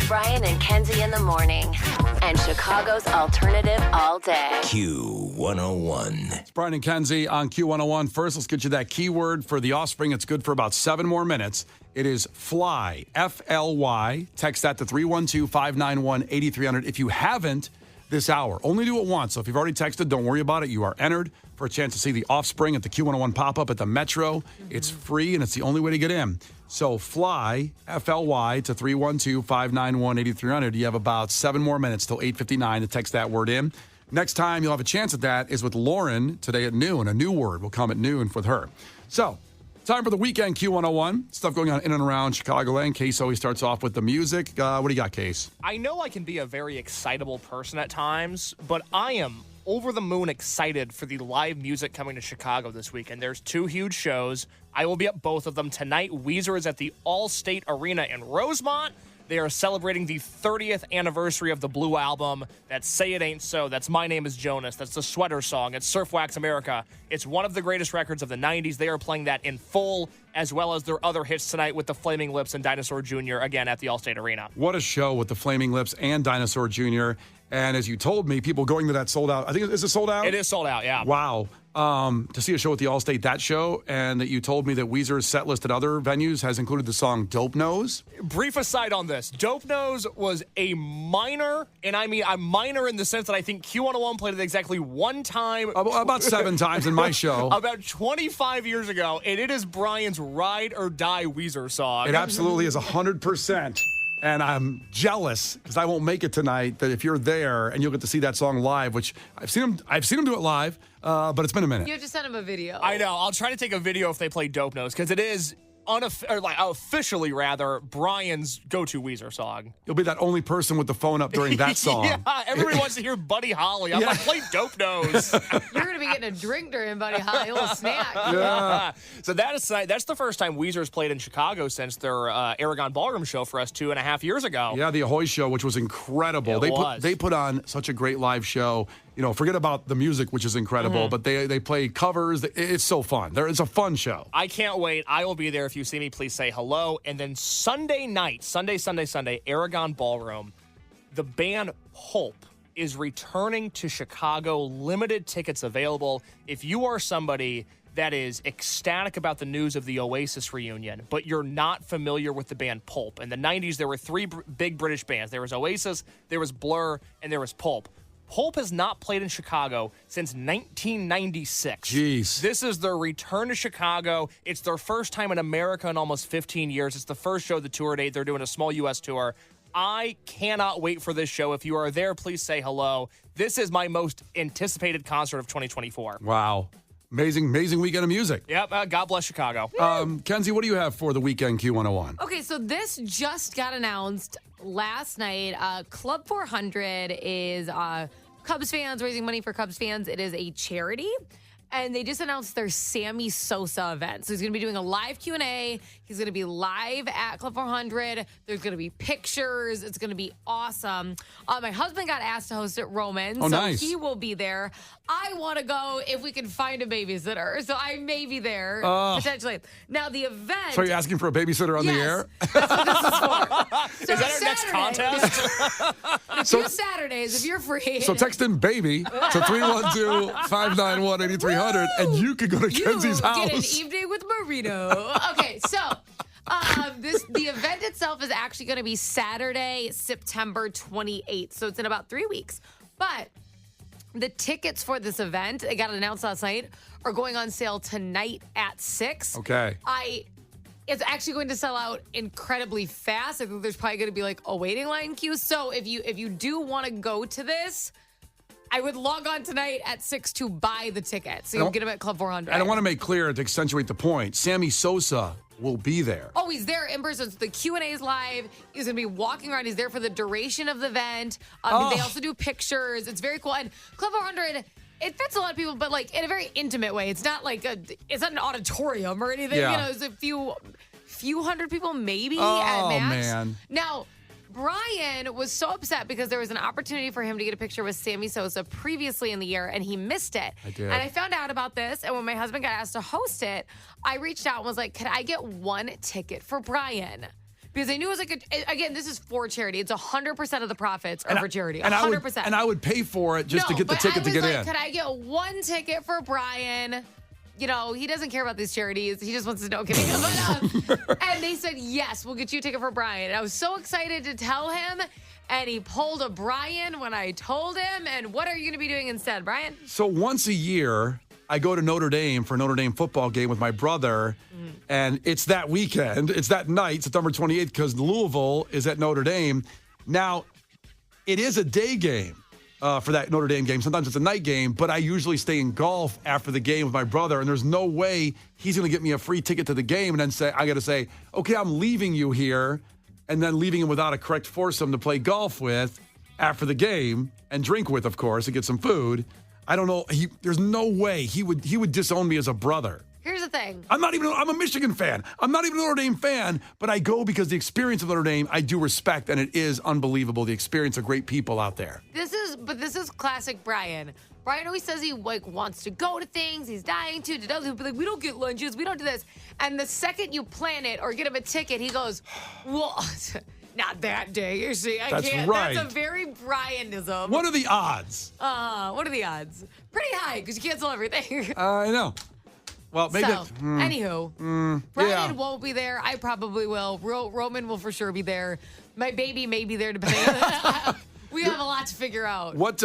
Brian and Kenzie in the morning. And Chicago's alternative all day. Q101. It's Brian and Kenzie on Q101. First, let's get you that keyword for the offspring. It's good for about 7 more minutes. It is fly, F-L-Y. Text that to 312-591-8300. If you haven't this hour, only do it once. So if you've already texted, don't worry about it. You are entered for a chance to see the offspring at the Q101 pop-up at the Metro. It's free, and it's the only way to get in. So fly, F-L-Y, to 312-591-8300. You have about 7 more minutes till 8:59 to text that word in. Next time you'll have a chance at that is with Lauren today at noon. A new word will come at noon with her. So, time for the weekend Q101. Stuff going on in and around Chicagoland. Case always starts off with the music. What do you got, Case? I know I can be a very excitable person at times, but I am over the moon excited for the live music coming to Chicago this weekend. There's 2 huge shows. I will be at both of them. Tonight, Weezer is at the Allstate Arena in Rosemont. They are celebrating the 30th anniversary of the Blue Album. That's Say It Ain't So. That's My Name is Jonas. That's the Sweater Song. It's Surf Wax America. It's one of the greatest records of the 90s. They are playing that in full, as well as their other hits tonight with the Flaming Lips and Dinosaur Jr., again, at the Allstate Arena. What a show with the Flaming Lips and Dinosaur Jr. And as you told me, people going to that sold out. I think, is it sold out? It is sold out, yeah. Wow. To see a show at the Allstate, that show, and that you told me that Weezer's set list at other venues has included the song Dope Nose. Brief aside on this. Dope Nose was a minor, and I mean a minor in the sense that I think Q101 played it exactly one time. About 7 times in my show. About 25 years ago, and it is Brian's Ride or Die Weezer song. It absolutely is 100%. And I'm jealous because I won't make it tonight. That if you're there and you'll get to see that song live, which I've seen him do it live, but it's been a minute. You have to send him a video. I know. I'll try to take a video if they play Dope Nose because it is officially Brian's go-to Weezer song. You'll be that only person with the phone up during that song. Yeah, everybody wants to hear Buddy Holly. I'm like, play Dope Nose. You're going to be getting a drink during Buddy Holly, a little snack. Yeah. So that is tonight. That's the first time Weezer's played in Chicago since their Aragon Ballroom show for us 2.5 years ago. Yeah, the Ahoy show, which was incredible. They put on such a great live show. You know, forget about the music, which is incredible, but they play covers. It's so fun. It's a fun show. I can't wait. I will be there. If you see me, please say hello. And then Sunday night, Sunday, Aragon Ballroom, the band Pulp is returning to Chicago. Limited tickets available. If you are somebody that is ecstatic about the news of the Oasis reunion, but you're not familiar with the band Pulp. In the 90s, there were 3 big British bands. There was Oasis, there was Blur, and there was Pulp. Pulp has not played in Chicago since 1996. Jeez. This is their return to Chicago. It's their first time in America in almost 15 years. It's the first show of the tour date. They're doing a small U.S. tour. I cannot wait for this show. If you are there, please say hello. This is my most anticipated concert of 2024. Wow. Amazing weekend of music. Yep. God bless Chicago. Kenzie, what do you have for the weekend Q101? Okay, so this just got announced last night. Club 400 is Cubs fans, raising money for Cubs fans. It is a charity. And they just announced their Sammy Sosa event. So he's going to be doing a live Q&A. He's going to be live at Club 400. There's going to be pictures. It's going to be awesome. My husband got asked to host at Roman. Oh, so nice. He will be there. I want to go if we can find a babysitter. So I may be there, potentially. Now, the event... So are you asking for a babysitter on the air? That's what this is for. So is that our next contest? Two Saturdays, if you're free. So text in baby to 312-591-8300 and you can go to Kenzie's house. Get an evening with Marino. Okay, so the event itself is actually going to be Saturday, September 28th. So it's in about 3 weeks. But the tickets for this event, it got announced last night, are going on sale tonight at 6. Okay. It's actually going to sell out incredibly fast. I think there's probably going to be like a waiting line queue. So if you do want to go to this, I would log on tonight at 6 to buy the tickets. So you'll get them at Club 400. And I want to make clear to accentuate the point, Sammy Sosa will be there. Oh, he's there in person. So the Q&A is live. He's going to be walking around. He's there for the duration of the event. They also do pictures. It's very cool. And Club 400, it fits a lot of people, but like in a very intimate way. It's not like it's not an auditorium or anything. Yeah. You know, it's a few hundred people maybe at max. Oh, man. Now, Brian was so upset because there was an opportunity for him to get a picture with Sammy Sosa previously in the year, and he missed it. I did. And I found out about this, and when my husband got asked to host it, I reached out and was like, could I get one ticket for Brian? because they knew it was again, this is for charity. It's 100% of the profits are for charity. 100%. And I would pay for it just to get the ticket to get in. Could I get one ticket for Brian? You know, he doesn't care about these charities. He just wants to know. And they said, yes, we'll get you a ticket for Brian. And I was so excited to tell him. And he pulled a Brian when I told him. And what are you going to be doing instead, Brian? So once a year, I go to Notre Dame for a Notre Dame football game with my brother. And it's that weekend. It's that night, September 28th, because Louisville is at Notre Dame. Now, it is a day game. For that Notre Dame game. Sometimes it's a night game, but I usually stay in golf after the game with my brother, and there's no way he's going to get me a free ticket to the game and then I got to say, okay, I'm leaving you here, and then leaving him without a correct foursome to play golf with after the game and drink with, of course, and get some food. I don't know. There's no way he would disown me as a brother. Here's the thing. I'm a Michigan fan. I'm not even a Notre Dame fan, but I go because the experience of Notre Dame, I do respect, and it is unbelievable, the experience of great people out there. This is classic Brian. Brian always says he wants to go to things. He's dying to. He'll be like, we don't get lunches. We don't do this. And the second you plan it or get him a ticket, he goes, well, not that day. You see, I That's can't. right. That's a very Brianism. What are the odds? What are the odds? Pretty high because you cancel everything. I know. Well, maybe. Anywho, Brian won't be there. I probably will. Roman will for sure be there. My baby may be there, depending on. We have a lot to figure out. What is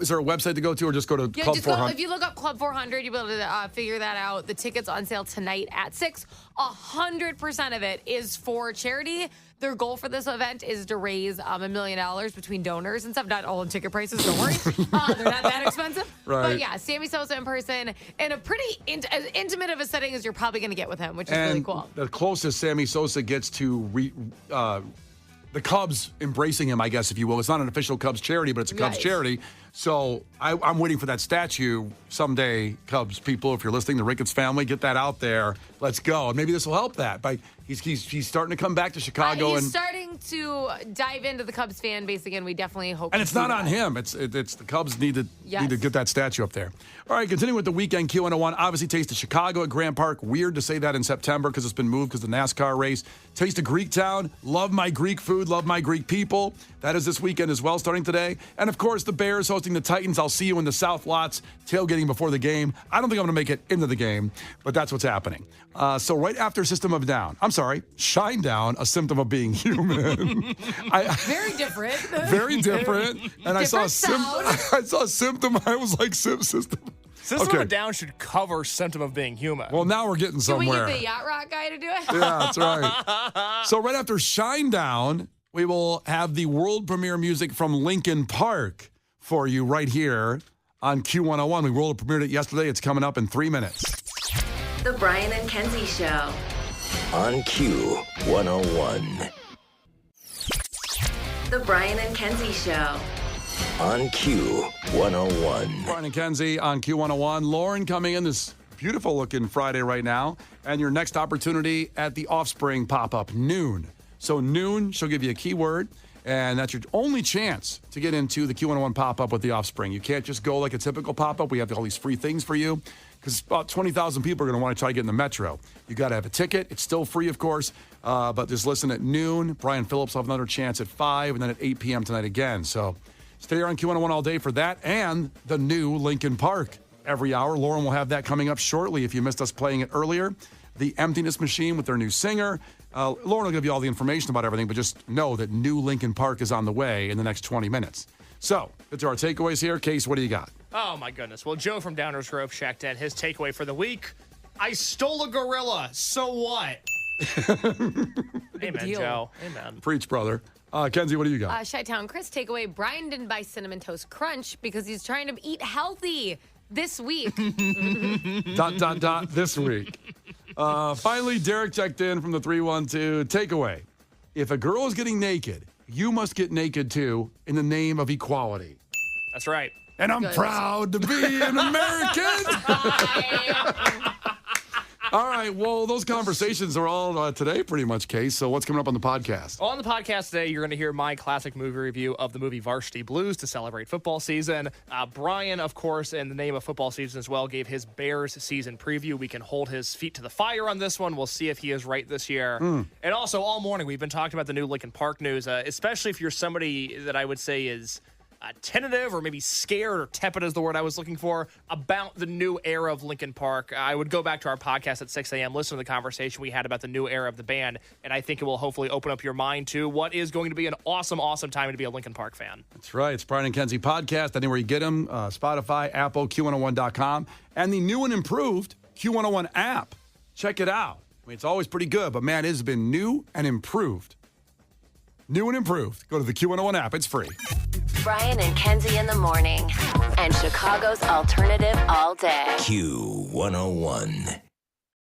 there a website to go to, or just go to Club 400? If you look up Club 400, you'll be able to figure that out. The tickets on sale tonight at 6. 100% of it is for charity. Their goal for this event is to raise $1 million between donors and stuff. Not all in ticket prices, don't worry. They're not that expensive. Right. But yeah, Sammy Sosa in person in a pretty as intimate of a setting as you're probably going to get with him, which is really cool. The closest Sammy Sosa gets to the Cubs embracing him, I guess, if you will. It's not an official Cubs charity, but it's a Cubs charity. So I'm waiting for that statue someday, Cubs people. If you're listening, the Ricketts family, get that out there. Let's go. And maybe this will help that. He's starting to come back to Chicago. He's starting to dive into the Cubs fan base again. We definitely hope. And it's not on him. It's the Cubs need to get that statue up there. All right, continuing with the weekend Q101. Obviously, Taste of Chicago at Grant Park. Weird to say that in September because it's been moved because of the NASCAR race. Taste of Greektown. Love my Greek food. Love my Greek people. That is this weekend as well, starting today. And of course, the Bears hosting the Titans. I'll see you in the South Lots tailgating before the game. I don't think I'm going to make it into the game, but that's what's happening. So right after Shine Down, a symptom of being human. Very different. Very different. And I saw a symptom. I was like, system. System of a Down should cover symptom of being human. Well, now we're getting somewhere. Can we get the Yacht Rock guy to do it? Yeah, that's right. So right after Shine Down, we will have the world premiere music from Linkin Park for you right here on Q101. We world premiered it yesterday. It's coming up in 3 minutes. The Brian and Kenzie Show. On Q101. The Brian and Kenzie Show. On Q101. Brian and Kenzie on Q101. Lauren coming in this beautiful looking Friday right now. And your next opportunity at the Offspring pop-up, noon. So noon, she'll give you a keyword. And that's your only chance to get into the Q101 pop-up with the Offspring. You can't just go like a typical pop-up. We have all these free things for you because about 20,000 people are going to want to try to get in the Metro. You got to have a ticket. It's still free, of course, but just listen at noon. Brian Phillips will have another chance at 5 and then at 8 p.m. tonight again. So stay here on Q101 all day for that and the new Linkin Park every hour. Lauren will have that coming up shortly if you missed us playing it earlier. The Emptiness Machine with their new singer. Lauren will give you all the information about everything, but just know that new Linkin Park is on the way in the next 20 minutes. So, get to our takeaways here. Case, what do you got? Oh, my goodness. Well, Joe from Downers Grove checked in. His takeaway for the week, I stole a gorilla. So what? Amen, deal. Joe. Amen. Preach, brother. Kenzie, what do you got? Chi-Town Chris takeaway. Brian didn't buy Cinnamon Toast Crunch because he's trying to eat healthy this week. ... this week. Finally, Derek checked in from the 312. Takeaway. If a girl is getting naked, you must get naked too in the name of equality. That's right. And I'm proud to be an American. All right. Well, those conversations are all today, pretty much, Case. So what's coming up on the podcast? On the podcast today, you're going to hear my classic movie review of the movie Varsity Blues to celebrate football season. Brian, of course, in the name of football season as well, gave his Bears season preview. We can hold his feet to the fire on this one. We'll see if he is right this year. And also, all morning, we've been talking about the new Lincoln Park news, especially if you're somebody that I would say is tentative or maybe scared or tepid is the word I was looking for about the new era of Lincoln Park. I would go back to our podcast at 6 a.m., listen to the conversation we had about the new era of the band, and I think it will hopefully open up your mind to what is going to be an awesome, awesome time to be a Lincoln Park fan. That's right. It's Brian and Kenzie podcast. Anywhere you get them, Spotify, Apple, Q101.com, and the new and improved Q101 app. Check it out. I mean, it's always pretty good, but man, it has been new and improved. New and improved. Go to the Q101 app. It's free. Brian and Kenzie in the morning. And Chicago's alternative all day. Q101.